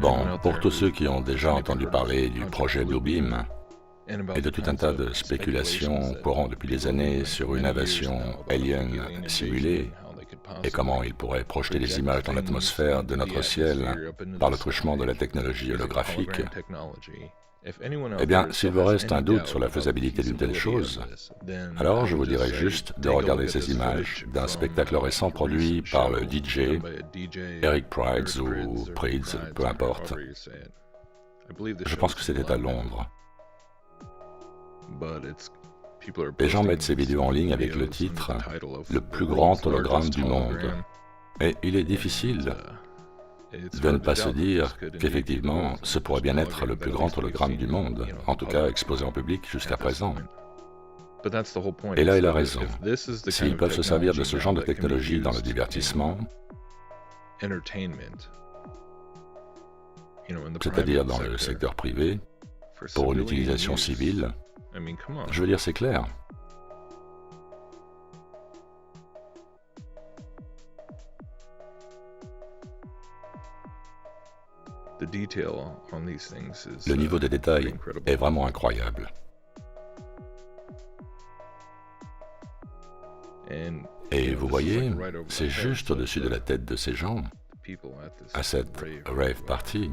Bon, pour tous ceux qui ont déjà entendu parler du projet Bluebeam et de tout un tas de spéculations courant depuis des années sur une invasion alien simulée et comment ils pourraient projeter des images dans l'atmosphère de notre ciel par le truchement de la technologie holographique, eh bien, s'il vous reste un doute sur la faisabilité d'une telle chose, alors je vous dirais juste de regarder ces images d'un spectacle récent produit par le DJ Eric Prydz ou Prydz, peu importe. Je pense que c'était à Londres. Les gens mettent ces vidéos en ligne avec le titre « Le plus grand hologramme du monde ». Et il est difficile de ne pas se dire qu'effectivement, ce pourrait bien être le plus grand hologramme du monde, en tout cas exposé en public jusqu'à présent. Et là, il a raison. S'ils peuvent se servir de ce genre de technologie dans le divertissement, c'est-à-dire dans le secteur privé, pour une utilisation civile, je veux dire, c'est clair. Le niveau de détail est vraiment incroyable. Et vous voyez, c'est juste au-dessus de la tête de ces gens, à cette rave party.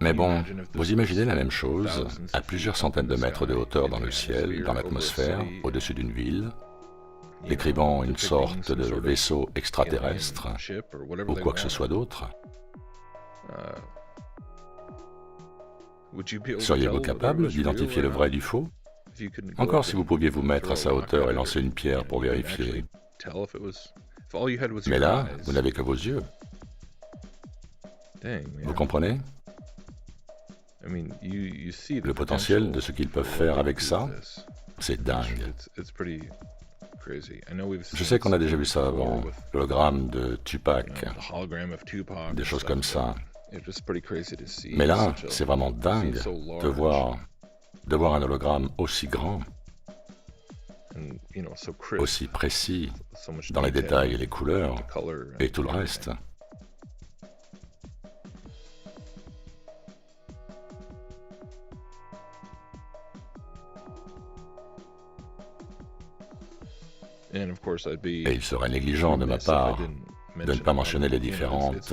Mais bon, vous imaginez la même chose à plusieurs centaines de mètres de hauteur dans le ciel, dans l'atmosphère, au-dessus d'une ville, décrivant une sorte de vaisseau extraterrestre, ou quoi que ce soit d'autre. Seriez-vous capable d'identifier le vrai du faux? Encore si vous pouviez vous mettre à sa hauteur et lancer une pierre pour vérifier. Mais là, vous n'avez que vos yeux. Vous comprenez? Le potentiel de ce qu'ils peuvent faire avec ça, c'est dingue. Je sais qu'on a déjà vu ça avant, l'hologramme de Tupac, des choses comme ça. Mais là, c'est vraiment dingue de voir un hologramme aussi grand, aussi précis dans les détails et les couleurs et tout le reste. Et il serait négligent de ma part de ne pas mentionner les différentes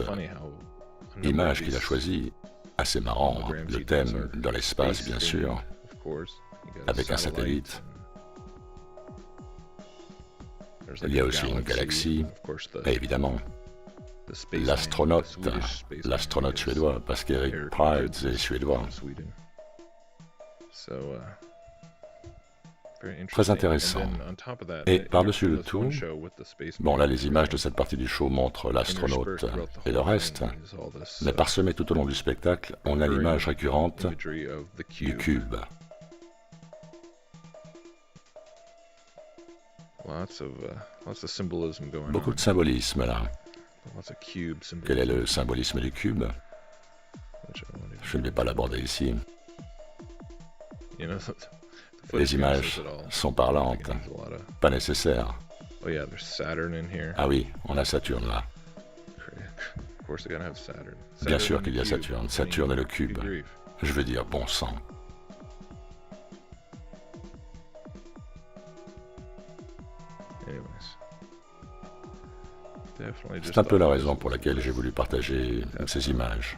images qu'il a choisies. Assez marrant, le thème dans l'espace, bien sûr, avec un satellite. Il y a aussi une galaxie, et évidemment, l'astronaute suédois, parce qu'Eric Prydz est suédois. Très intéressant. Et par-dessus le tout, bon là les images de cette partie du show montrent l'astronaute et le reste, mais parsemé tout au long du spectacle, on a l'image récurrente du cube. Beaucoup de symbolisme là. Quel est le symbolisme du cube? Je ne vais pas l'aborder ici. Les images sont parlantes, pas nécessaires. Ah oui, on a Saturne là. Bien sûr qu'il y a Saturne. Saturne est le cube. Je veux dire, bon sang. C'est un peu la raison pour laquelle j'ai voulu partager ces images.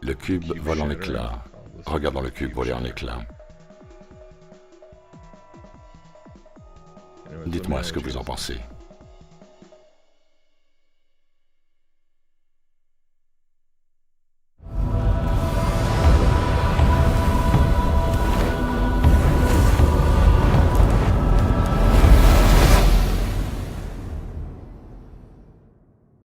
Le cube vole en éclats. Regardons le cube voler en éclats. Dites-moi ce que vous en pensez.